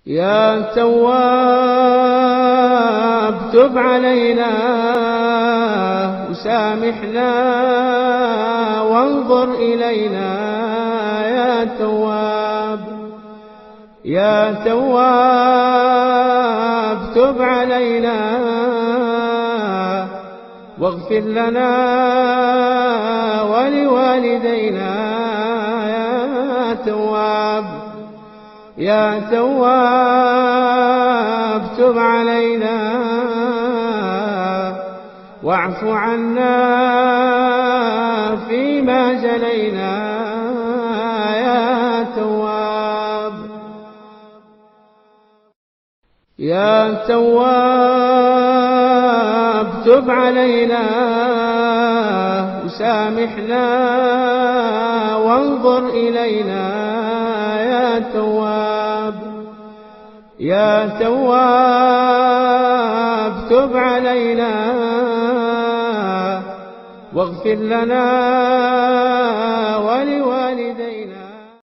يا تواب تب علينا وسامحنا وانظر إلينا. يا تواب يا تواب تب علينا واغفر لنا ولوالدينا. يا تواب يا تواب تب علينا واعف عنا فيما جنينا. يا تواب يا تواب تب علينا وسامحنا وانظر إلينا. يا تواب يا تواب تب علينا واغفر لنا